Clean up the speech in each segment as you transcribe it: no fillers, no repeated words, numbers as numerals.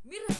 Mira.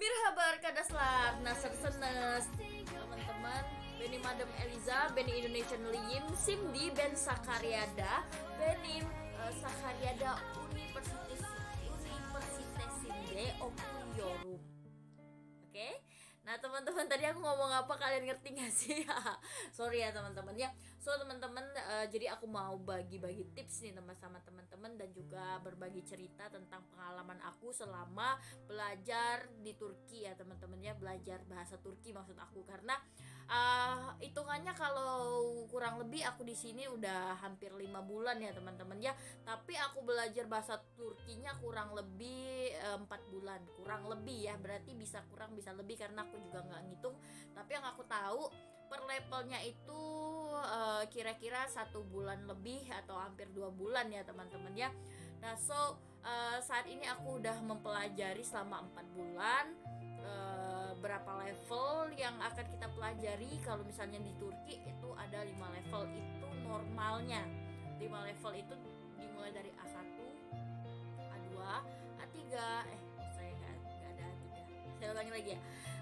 Mirhabar kadaslar nasar senes teman-teman. Beni Madam Eliza, Beni Indonesian Liyim, Simdi Ben Sakariada, Benim Sakariada Universitas Sinde Opun Yorum. Oke. Nah teman-teman, tadi aku ngomong apa, kalian ngerti gak sih? Sorry ya teman-teman ya. So teman-teman, jadi aku mau bagi-bagi tips nih sama teman-teman dan juga berbagi cerita tentang pengalaman aku selama belajar di Turki ya teman-teman ya, belajar bahasa Turki maksud aku, karena hitungannya kalau kurang lebih aku di sini udah hampir 5 bulan ya teman-teman ya, tapi aku belajar bahasa Turkinya kurang lebih 4 bulan kurang lebih ya, berarti bisa kurang bisa lebih karena aku juga nggak ngitung, tapi yang aku tahu per levelnya itu kira-kira 1 bulan lebih atau hampir 2 bulan ya teman-teman ya. Nah saat ini aku udah mempelajari selama 4 bulan. Berapa level yang akan kita pelajari. Kalau misalnya di Turki itu ada 5 level, itu normalnya 5 level itu dimulai dari A1, A2, A3 saya nggak ada A3, saya ulangi lagi ya,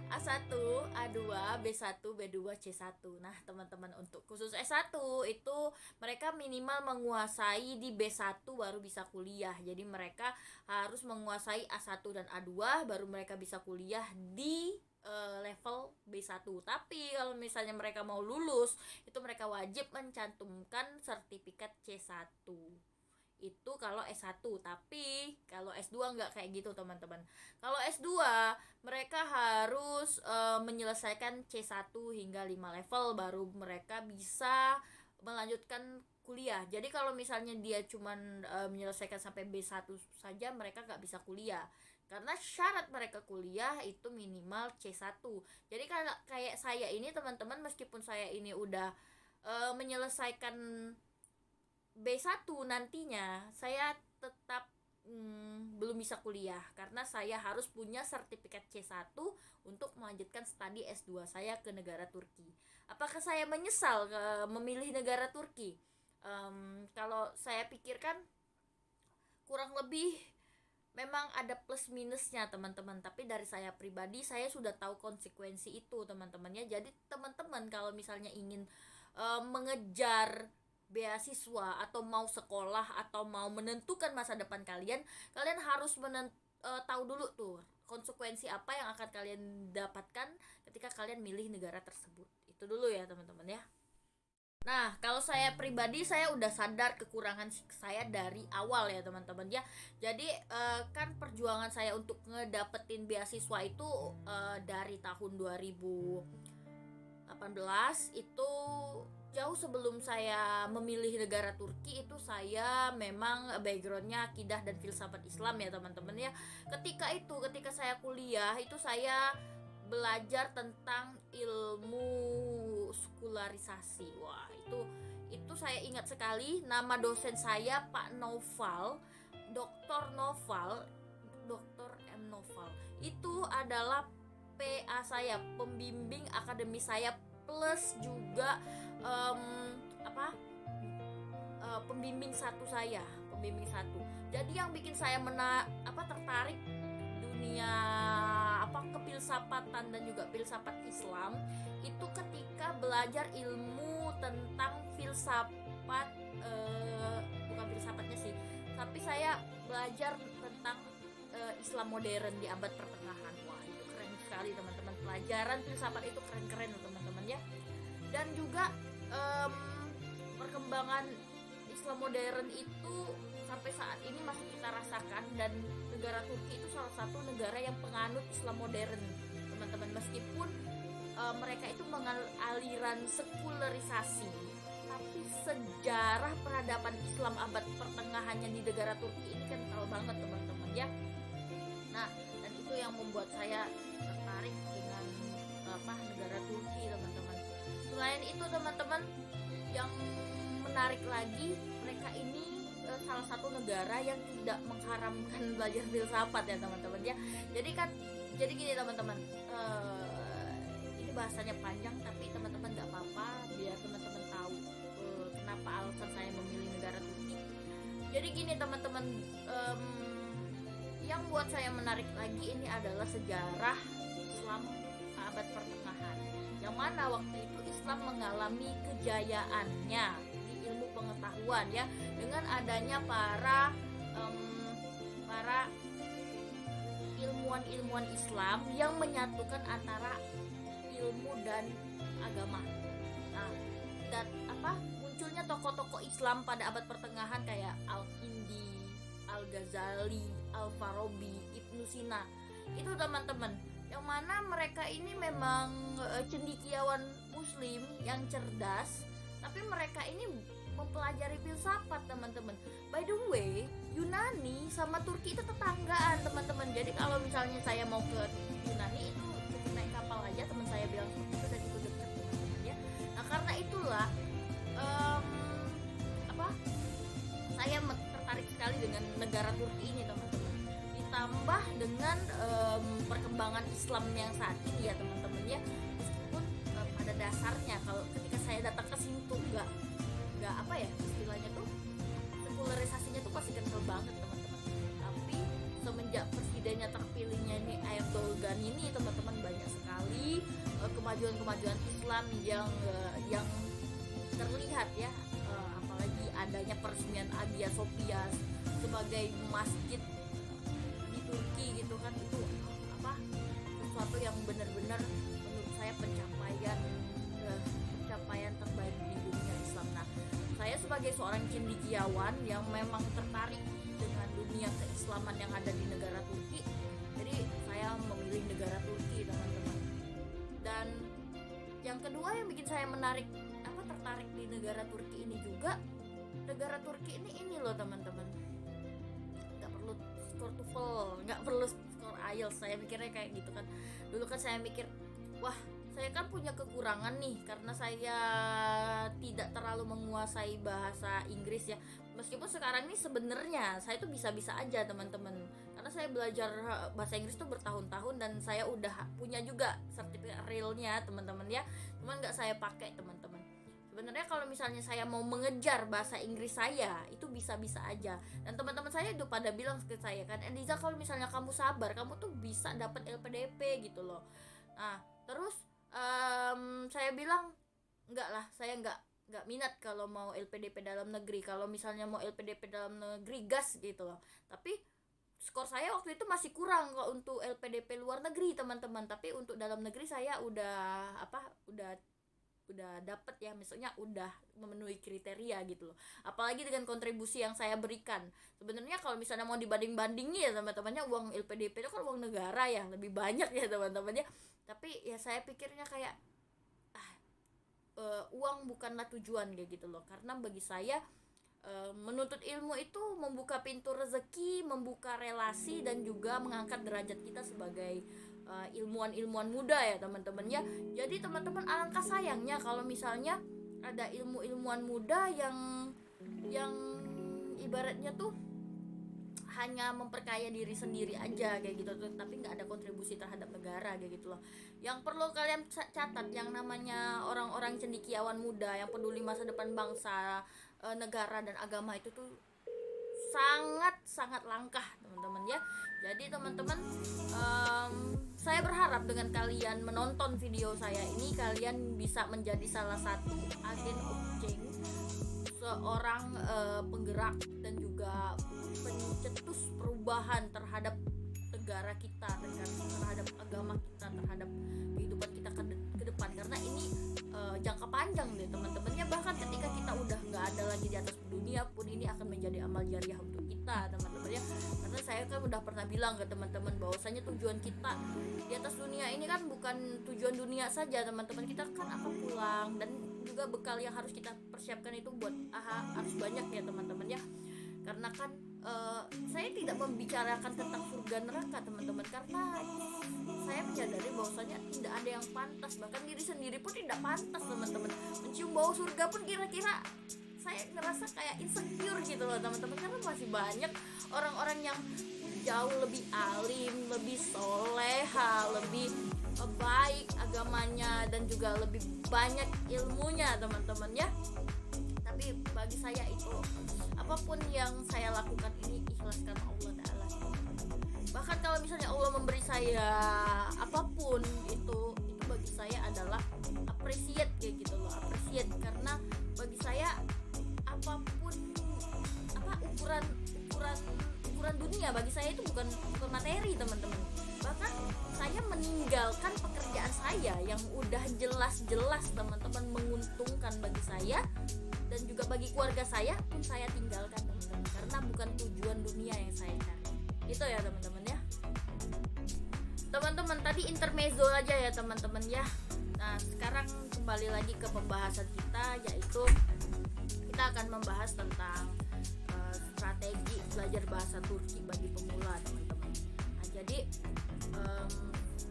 A1, A2, B1, B2, C1. Nah teman-teman, untuk khusus S1 itu mereka minimal menguasai di B1 baru bisa kuliah. Jadi mereka harus menguasai A1 dan A2 baru mereka bisa kuliah di level B1. Tapi kalau misalnya mereka mau lulus, itu mereka wajib mencantumkan sertifikat C1. Itu kalau S1, tapi kalau S2 nggak kayak gitu teman-teman. Kalau S2 mereka harus menyelesaikan C1 hingga 5 level baru mereka bisa melanjutkan kuliah. Jadi kalau misalnya dia cuman menyelesaikan sampai B1 saja, mereka nggak bisa kuliah. Karena syarat mereka kuliah itu minimal C1. Jadi kalau kayak saya ini teman-teman, meskipun saya ini udah menyelesaikan B1 nantinya, saya tetap belum bisa kuliah karena saya harus punya sertifikat C1 untuk melanjutkan studi S2 saya ke negara Turki. Apakah saya menyesal memilih negara Turki? Kalau saya pikirkan kurang lebih memang ada plus minusnya teman-teman, tapi dari saya pribadi saya sudah tahu konsekuensi itu teman-teman ya. Jadi teman-teman kalau misalnya ingin mengejar beasiswa atau mau sekolah atau mau menentukan masa depan kalian, kalian harus tahu dulu tuh konsekuensi apa yang akan kalian dapatkan ketika kalian milih negara tersebut. Itu dulu ya teman-teman ya. Nah, kalau saya pribadi saya udah sadar kekurangan saya dari awal ya teman-teman ya. Jadi kan perjuangan saya untuk ngedapetin beasiswa itu dari tahun 2018 itu jauh sebelum saya memilih negara Turki itu saya memang backgroundnya akidah dan filsafat Islam ya teman-teman ya. Ketika saya kuliah itu saya belajar tentang ilmu sekularisasi. Wah, itu saya ingat sekali nama dosen saya Pak Noval, Dr. M Noval. Itu adalah PA saya, pembimbing akademi saya plus juga pembimbing satu. Jadi yang bikin saya tertarik dunia kefilsafatan dan juga filsafat Islam itu ketika belajar ilmu tentang filsafat, bukan filsafatnya sih, tapi saya belajar tentang Islam modern di abad pertengahan. Wah, itu keren sekali teman-teman, pelajaran filsafat itu keren-keren teman-teman ya. Dan juga perkembangan Islam modern itu sampai saat ini masih kita rasakan, dan negara Turki itu salah satu negara yang penganut Islam modern teman-teman, meskipun mereka itu menganut aliran sekularisasi, tapi sejarah peradaban Islam abad pertengahannya di negara Turki ini kental banget teman-teman ya. Nah, dan itu yang membuat saya tertarik dengan negara Turki teman-teman. Selain itu teman-teman, yang menarik lagi, mereka ini salah satu negara yang tidak mengharamkan belajar filsafat ya teman-teman ya. Jadi gini teman-teman, ini bahasanya panjang tapi teman-teman gak apa-apa biar teman-teman tahu kenapa alasan saya memilih negara Turki. Jadi gini teman-teman, yang buat saya menarik lagi ini adalah sejarah Islam abad pertengahan, yang mana waktu itu Islam mengalami kejayaannya di ilmu pengetahuan ya, dengan adanya para ilmuwan Islam yang menyatukan antara ilmu dan agama. Nah, dan munculnya tokoh-tokoh Islam pada abad pertengahan kayak Al-Kindi, Al-Ghazali, Al-Farabi, Ibnu Sina. Itu teman-teman, yang mana mereka ini memang cendekiawan muslim yang cerdas, tapi mereka ini mempelajari filsafat teman-teman. By the way, Yunani sama Turki itu tetanggaan teman-teman. Jadi kalau misalnya saya mau ke Yunani itu cukup naik kapal aja, teman saya bilang seperti itu, dan itu dekat teman-teman ya. Nah, karena itulah saya tertarik sekali dengan negara Turki ini teman-teman. Ditambah dengan perkembangan Islam yang saat ini ya teman-teman ya. Meskipun pada dasarnya kalau ketika saya datang ke sini tuh nggak istilahnya tuh sekularisasinya tuh pasti kental banget teman-teman. Tapi semenjak presidennya terpilihnya ini Erdogan ini teman-teman, banyak sekali kemajuan-kemajuan Islam yang terlihat ya, apalagi adanya peresmian Hagia Sophia sebagai masjid di Turki gitu kan. Itu sesuatu yang benar-benar menurut saya pencapaian terbaik di dunia Islam. Nah, saya sebagai seorang cendekiawan yang memang tertarik dengan dunia keislaman yang ada di negara Turki, jadi saya memilih negara Turki teman-teman. Dan yang kedua yang bikin saya tertarik di negara Turki ini juga, negara Turki ini loh teman-teman, nggak perlu skor TOEFL, nggak perlu skor IELTS. Saya mikirnya kayak gitu kan. Dulu kan saya mikir, wah saya kan punya kekurangan nih karena saya tidak terlalu menguasai bahasa Inggris ya. Meskipun sekarang ini sebenarnya saya tuh bisa-bisa aja teman-teman, karena saya belajar bahasa Inggris tuh bertahun-tahun dan saya udah punya juga sertifikat realnya teman-teman ya. Cuman nggak saya pakai teman-teman. sebenarnya kalau misalnya saya mau mengejar bahasa Inggris saya itu bisa-bisa aja. Dan teman-teman saya udah pada bilang ke saya kan, Eliza kalau misalnya kamu sabar kamu tuh bisa dapat LPDP gitu loh. Nah terus saya bilang enggak lah, saya enggak minat kalau mau LPDP dalam negeri. Kalau misalnya mau LPDP dalam negeri gas gitu loh, tapi skor saya waktu itu masih kurang kok untuk LPDP luar negeri teman-teman. Tapi untuk dalam negeri saya udah dapet ya, misalnya udah memenuhi kriteria gitu loh. Apalagi dengan kontribusi yang saya berikan. Sebenarnya kalau misalnya mau dibanding-bandingin ya teman-temannya, uang LPDP itu kan uang negara ya, lebih banyak ya teman-temannya. Tapi ya saya pikirnya kayak uang bukanlah tujuan kayak gitu loh. Karena bagi saya menuntut ilmu itu membuka pintu rezeki, membuka relasi, dan juga mengangkat derajat kita sebagai ilmuwan-ilmuwan muda ya teman-teman ya. Jadi teman-teman, alangkah sayangnya kalau misalnya ada ilmuwan muda yang ibaratnya tuh hanya memperkaya diri sendiri aja kayak gitu tuh, tapi nggak ada kontribusi terhadap negara kayak gitu loh. Yang perlu kalian catat, yang namanya orang-orang cendekiawan muda yang peduli masa depan bangsa, negara dan agama itu tuh sangat langka teman-teman ya. Jadi teman-teman, saya berharap dengan kalian menonton video saya ini, kalian bisa menjadi salah satu agen objek, seorang penggerak dan juga pencetus perubahan terhadap negara kita, terhadap agama kita, terhadap kehidupan kita ke depan. Karena ini jangka panjang deh teman-teman ya. Bahkan ketika kita udah nggak ada lagi di atas dunia pun, ini akan menjadi amal jariah untuk kita teman-teman ya. Karena saya kan udah pernah bilang ke teman-teman bahwasanya tujuan kita di atas dunia ini kan bukan tujuan dunia saja teman-teman. Kita kan akan pulang, dan juga bekal yang harus kita persiapkan itu buat harus banyak ya teman-teman ya. Karena kan saya tidak membicarakan tentang surga neraka teman-teman, karena saya menyadari bahwasanya tidak ada yang pantas, bahkan diri sendiri pun tidak pantas teman-teman. Mencium bau surga pun kira-kira saya ngerasa kayak insecure gitu loh teman-teman, karena masih banyak orang-orang yang jauh lebih alim, lebih soleha, lebih baik agamanya, dan juga lebih banyak ilmunya teman-teman ya. Tapi bagi saya itu, apapun yang saya lakukan ini ikhlas karena Allah Ta'ala. Bahkan kalau misalnya Allah memberi saya apapun itu bagi saya adalah appreciate kayak gitu loh, appreciate. Karena bagi saya apapun ukuran dunia bagi saya itu bukan materi teman-teman. Bahkan saya meninggalkan pekerjaan saya yang udah jelas-jelas teman-teman menguntungkan bagi saya dan juga bagi keluarga saya pun saya tinggalkan teman-teman, karena bukan tujuan dunia yang saya cari. Itu ya teman-teman ya. Teman-teman, tadi intermezzo aja ya teman-teman ya. Nah sekarang kembali lagi ke pembahasan kita, yaitu kita akan membahas tentang strategi belajar bahasa Turki bagi pemula teman-teman. Nah jadi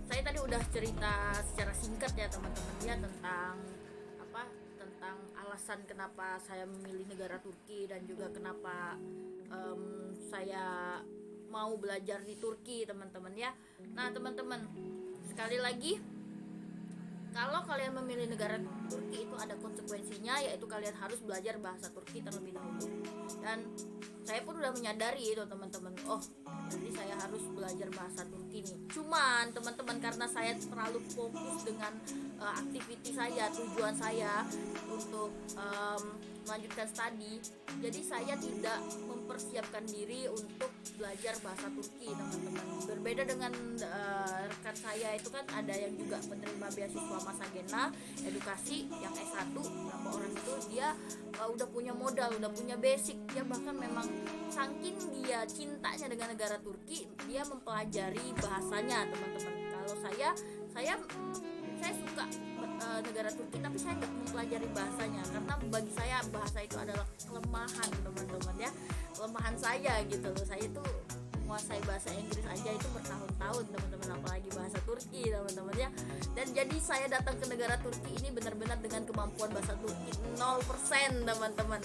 saya tadi udah cerita secara singkat ya teman-teman ya tentang alasan kenapa saya memilih negara Turki, dan juga kenapa saya mau belajar di Turki teman-teman ya. Nah teman-teman, sekali lagi, kalau kalian memilih negara Turki itu ada konsekuensinya, yaitu kalian harus belajar bahasa Turki terlebih dahulu. Dan saya pun udah menyadari itu teman-teman, jadi saya harus belajar bahasa Turki nih. Cuman teman-teman, karena saya terlalu fokus dengan aktiviti saya, tujuan saya untuk melanjutkan studi, jadi saya tidak mempersiapkan diri untuk belajar bahasa Turki teman-teman. Berbeda dengan rekan saya itu kan ada yang juga penerima beasiswa Masagena edukasi yang S1, beberapa orang itu dia udah punya modal, udah punya basic, dia bahkan memang saking dia cintanya dengan negara Turki, dia mempelajari bahasanya teman-teman. Kalau saya suka negara Turki, tapi saya nggak mempelajari bahasanya, karena bagi saya bahasa itu adalah kelemahan teman-teman ya, kelemahan saya gitu loh. Saya itu menguasai bahasa Inggris aja itu bertahun-tahun teman-teman, apalagi bahasa Turki teman-teman ya. Dan jadi saya datang ke negara Turki ini benar-benar dengan kemampuan bahasa Turki 0% teman-teman,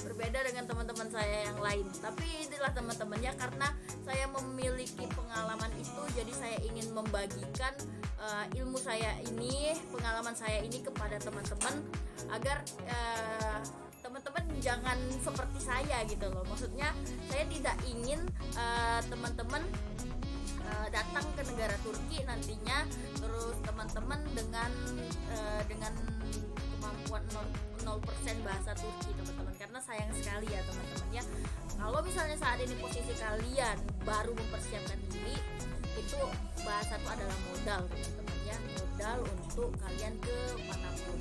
berbeda dengan teman-teman saya yang lain. Tapi inilah teman-teman ya, karena saya memiliki pengalaman itu, jadi saya ingin membagikan ilmu saya ini, pengalaman saya ini kepada teman-teman, agar teman-teman jangan seperti saya gitu loh. Maksudnya saya tidak ingin teman-teman datang ke negara Turki nantinya terus teman-teman dengan kemampuan 0% bahasa Turki teman-teman, karena sayang sekali ya teman-teman ya. Kalau misalnya saat ini posisi kalian baru mempersiapkan diri, itu bahasa itu adalah modal teman-teman ya, modal untuk kalian ke manapun.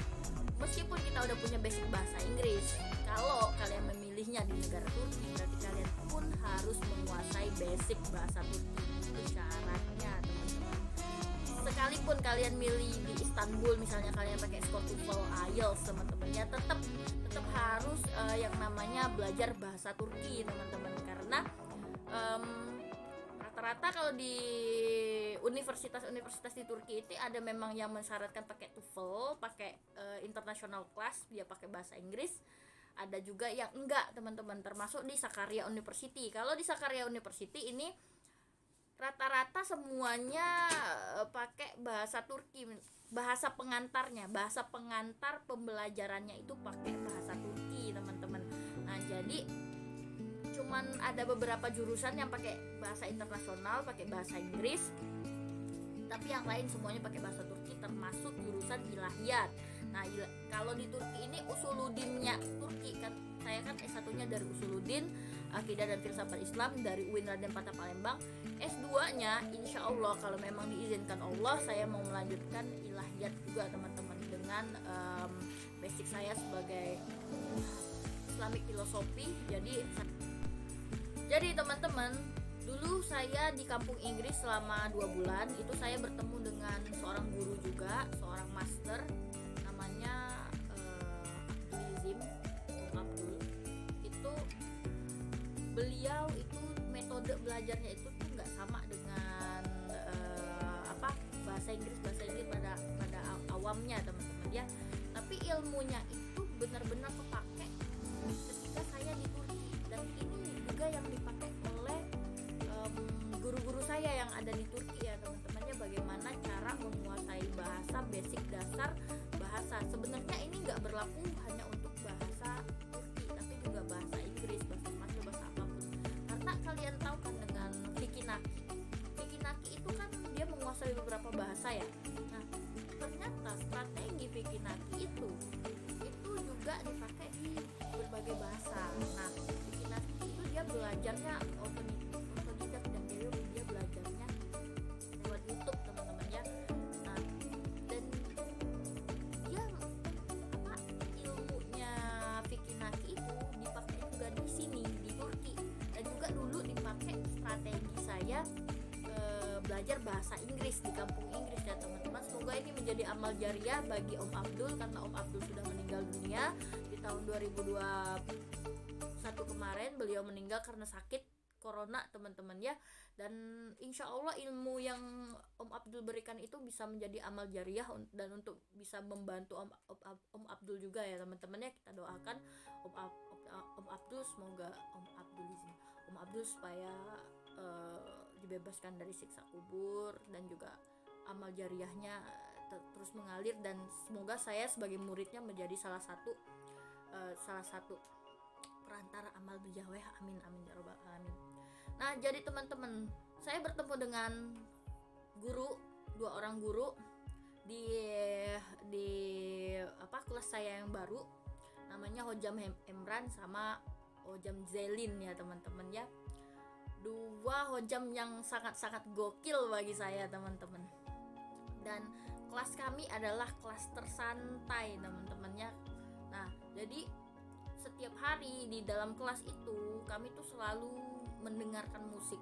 Meskipun kita udah punya basic bahasa Inggris, kalau kalian memilihnya di negara Turki, berarti kalian pun harus menguasai basic bahasa Turki. Itu syaratnya teman-teman. Sekalipun kalian milih di Istanbul, misalnya kalian pakai skor TOEFL, IELTS teman-teman ya, tetap harus yang namanya belajar bahasa Turki teman-teman, karena rata-rata kalau di universitas di Turki itu ada memang yang mensyaratkan pakai TOEFL, pakai international class, dia pakai bahasa Inggris. Ada juga yang enggak teman-teman, termasuk di Sakarya University. Kalau di Sakarya University ini rata-rata semuanya pakai bahasa Turki, bahasa pengantarnya, bahasa pengantar pembelajarannya itu pakai bahasa Turki teman-teman. Nah jadi cuman ada beberapa jurusan yang pakai bahasa internasional, pakai bahasa Inggris, tapi yang lain semuanya pakai bahasa Turki, termasuk jurusan ilahiyat. Nah kalau di Turki ini Usuluddinnya Turki kan, saya kan S1-nya dari Usuluddin Akidah dan Filsafat Islam dari UIN Raden Patah Palembang. S2-nya insya Allah kalau memang diizinkan Allah, saya mau melanjutkan ilahiyat juga teman-teman, dengan basic saya sebagai Islamic filosofi. Jadi teman-teman, dulu saya di kampung Inggris selama 2 bulan, itu saya bertemu dengan seorang guru juga, seorang master, namanya Abdul Abdul. Itu beliau itu metode belajarnya itu tuh nggak sama dengan bahasa Inggris pada awamnya teman-teman ya, tapi ilmunya itu benar-benar kepake ketika saya di Turki, dan ini juga yang dipakai oleh guru-guru saya yang ada di Turki ya teman-teman ya, bagaimana cara menguasai bahasa, basic dasar bahasa. Sebenarnya ini nggak berlaku hanya untuk bahasa Turki, tapi juga bahasa Inggris, bahasa Spanyol, bahasa apapun. Karena kalian tahu kan dengan Vicky Naki itu kan dia menguasai beberapa bahasa ya. Nah ternyata strategi Vicky Naki itu juga dipakai di berbagai bahasa. Nah Vicky Naki itu dia belajarnya otodidak, dan dia belajarnya lewat YouTube teman-teman ya. Nah dan dia ilmunya Vicky Naki itu dipakai juga di sini di Turki, dan juga dulu dipakai strategi saya belajar bahasa Inggris di kampung Inggris ya teman-teman. Semoga ini menjadi amal jariah bagi Om Abdul, karena Om Abdul sudah meninggal dunia di tahun 2021 kemarin. Beliau meninggal karena sakit corona teman-teman ya, dan insya Allah ilmu yang Om Abdul berikan itu bisa menjadi amal jariah dan untuk bisa membantu Om Abdul juga ya teman-teman ya. Kita doakan Om Abdul, semoga Om Abdul supaya dibebaskan dari siksa kubur, dan juga amal jariahnya terus mengalir, dan semoga saya sebagai muridnya menjadi salah satu perantara amal bijaweh. Amin amin ya rabbal alamin. Nah jadi teman-teman, saya bertemu dengan dua orang guru di kelas saya yang baru, namanya Hojam Emran sama Hojam Zelin ya teman-teman ya. Dua hojam yang sangat-sangat gokil bagi saya teman-teman. Dan kelas kami adalah kelas tersantai teman-temannya. Nah jadi setiap hari di dalam kelas itu kami tuh selalu mendengarkan musik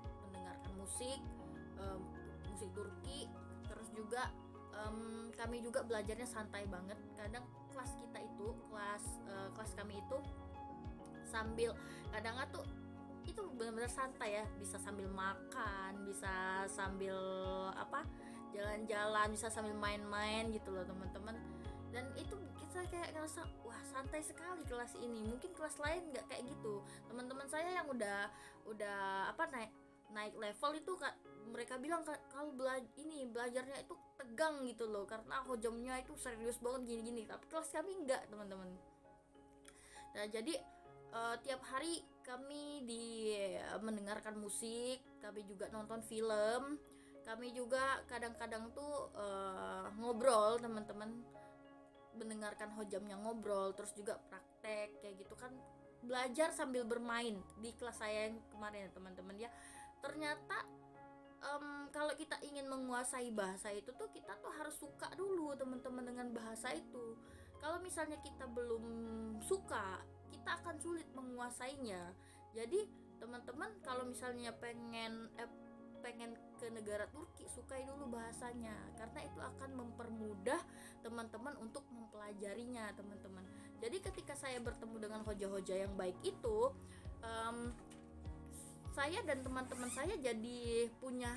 musik Turki. Terus juga kami juga belajarnya santai banget. Kadang kelas kami itu sambil kadang tuh itu benar-benar santai ya, bisa sambil makan, bisa sambil jalan-jalan, bisa sambil main-main gitu loh teman-teman. Dan itu kita kayak ngerasa wah santai sekali kelas ini. Mungkin kelas lain nggak kayak gitu. Teman-teman saya yang udah naik level itu mereka bilang kalau belajarnya itu tegang gitu loh, karena hojamnya itu serius banget gini-gini. Tapi kelas kami enggak teman-teman. Nah jadi tiap hari kami mendengarkan musik, kami juga nonton film, kami juga kadang-kadang tuh ngobrol teman-teman, mendengarkan hojamnya ngobrol, terus juga praktek kayak gitu kan, belajar sambil bermain di kelas saya yang kemarin ya teman-teman ya. Ternyata kalau kita ingin menguasai bahasa itu tuh kita tuh harus suka dulu teman-teman dengan bahasa itu. Kalau misalnya kita belum suka, kita akan sulit menguasainya. Jadi teman-teman kalau misalnya pengen ke negara Turki, sukai dulu bahasanya, karena itu akan mempermudah teman-teman untuk mempelajarinya teman-teman. Jadi ketika saya bertemu dengan hoja-hoja yang baik itu, saya dan teman-teman saya jadi punya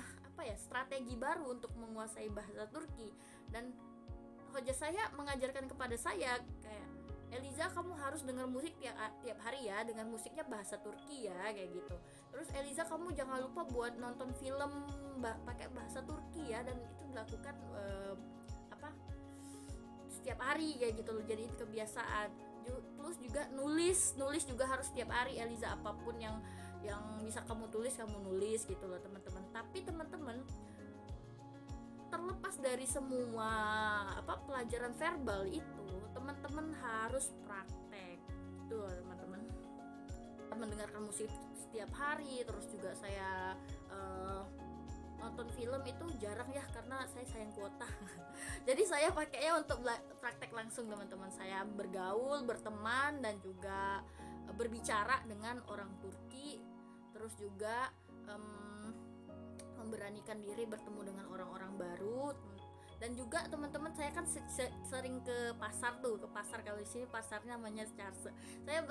strategi baru untuk menguasai bahasa Turki. Dan hoja saya mengajarkan kepada saya kayak, Eliza kamu harus dengar musik tiap hari ya, dengan musiknya bahasa Turki ya kayak gitu. Terus Eliza kamu jangan lupa buat nonton film pakai bahasa Turki ya, dan itu dilakukan setiap hari kayak gitu loh. Jadi itu kebiasaan. Terus juga nulis juga harus setiap hari Eliza, apapun yang bisa kamu nulis gitu loh teman-teman. Tapi teman-teman, terlepas dari semua pelajaran verbal itu, teman-teman harus praktek gitu loh teman-teman. Mendengarkan musik setiap hari, terus juga saya nonton film itu jarang ya, karena saya sayang kuota. Jadi saya pakainya untuk praktek langsung teman-teman. Saya bergaul, berteman, dan juga berbicara dengan orang Turki. Terus juga memberanikan diri bertemu dengan orang-orang baru. Dan juga teman-teman, saya kan sering ke pasar. Kalau di sini pasarnya namanya Charse. Saya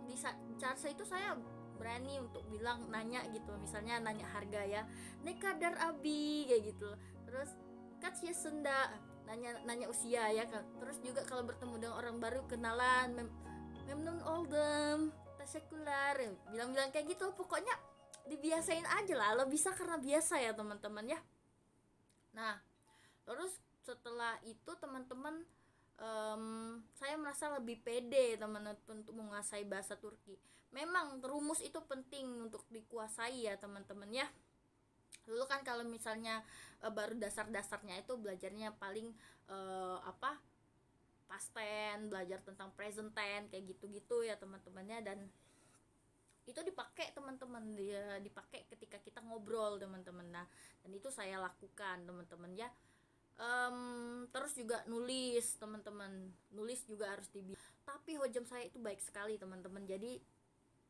di Charse itu saya berani untuk nanya gitu, misalnya nanya harga ya, ne kadar abi kayak gitu. Terus katsya senda, nanya usia ya kan. Terus juga kalau bertemu dengan orang baru, kenalan, memnun oldem tasyakular, bilang kayak gitu. Pokoknya dibiasain aja lah, lo bisa karena biasa ya teman-teman ya. Nah terus setelah itu teman-teman, saya merasa lebih pede teman-teman untuk menguasai bahasa Turki. Memang rumus itu penting untuk dikuasai ya teman-teman ya. Dulu kan kalau misalnya baru dasar-dasarnya itu belajarnya paling past tense, belajar tentang present tense kayak gitu-gitu ya teman-temannya. Dan itu dipakai teman-teman, dipakai ketika kita ngobrol teman-teman. Nah dan itu saya lakukan teman-teman ya. Terus juga nulis teman-teman, nulis juga harus tapi hojam saya itu baik sekali teman-teman. Jadi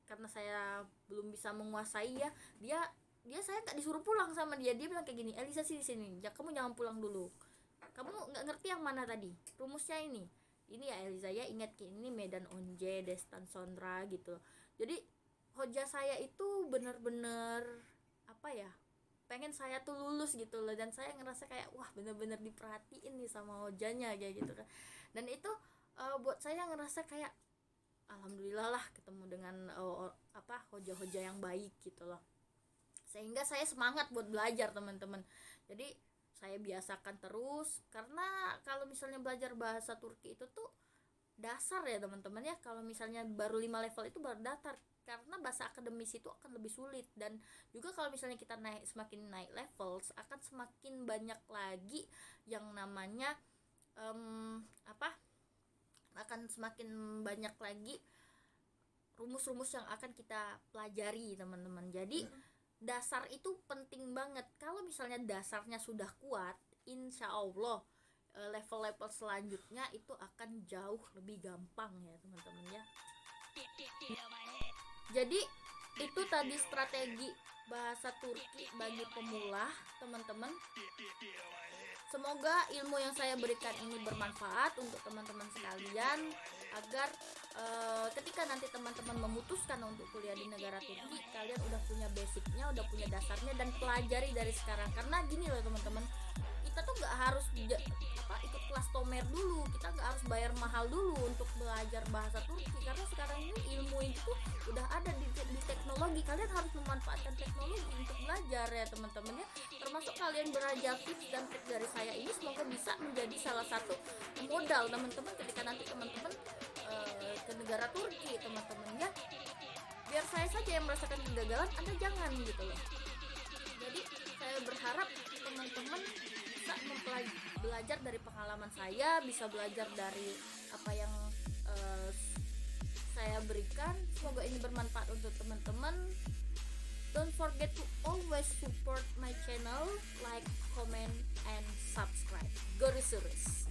karena saya belum bisa menguasai ya, dia saya nggak disuruh pulang sama dia bilang kayak gini, Elisa sini ya, kamu jangan pulang dulu, kamu nggak ngerti yang mana tadi rumusnya, ini ya Elisa ya, ingat ini Medan Onje Destan Sondra gitu. Jadi hoja saya itu benar-benar pengen saya tuh lulus gitu loh. Dan saya ngerasa kayak wah bener-bener diperhatiin nih sama hojanya kayak gitu kan. Dan itu buat saya ngerasa kayak alhamdulillah lah ketemu dengan hoja-hoja yang baik gitu loh, sehingga saya semangat buat belajar teman-teman. Jadi saya biasakan terus, karena kalau misalnya belajar bahasa Turki itu tuh dasar ya teman-teman ya. Kalau misalnya baru 5 level itu baru dasar, karena bahasa akademis itu akan lebih sulit. Dan juga kalau misalnya kita semakin naik levels, akan semakin banyak lagi yang namanya akan semakin banyak lagi rumus-rumus yang akan kita pelajari teman-teman. Jadi dasar itu penting banget. Kalau misalnya dasarnya sudah kuat, insya Allah level-level selanjutnya itu akan jauh lebih gampang ya teman-teman ya. Jadi itu tadi strategi bahasa Turki bagi pemula teman-teman. Semoga ilmu yang saya berikan ini bermanfaat untuk teman-teman sekalian, agar ketika nanti teman-teman memutuskan untuk kuliah di negara Turki, kalian udah punya basicnya, udah punya dasarnya, dan pelajari dari sekarang. Karena gini loh teman-teman, kita tuh nggak harus ikut kelas Tomer dulu, kita nggak harus bayar mahal dulu untuk belajar bahasa Turki, karena sekarang ini ilmu itu udah ada di teknologi. Kalian harus memanfaatkan teknologi untuk belajar ya teman-teman ya. Termasuk kalian belajar tips dan trik dari saya ini, semoga bisa menjadi salah satu modal teman-teman ketika nanti teman-teman ke negara Turki teman-teman ya. Biar saya saja yang merasakan kegagalan, Anda jangan gitu loh. Jadi saya berharap teman-teman bisa belajar dari pengalaman saya, bisa belajar dari apa yang saya berikan. Semoga ini bermanfaat untuk teman-teman. Don't forget to always support my channel, like, comment, and subscribe. Görüşürüz.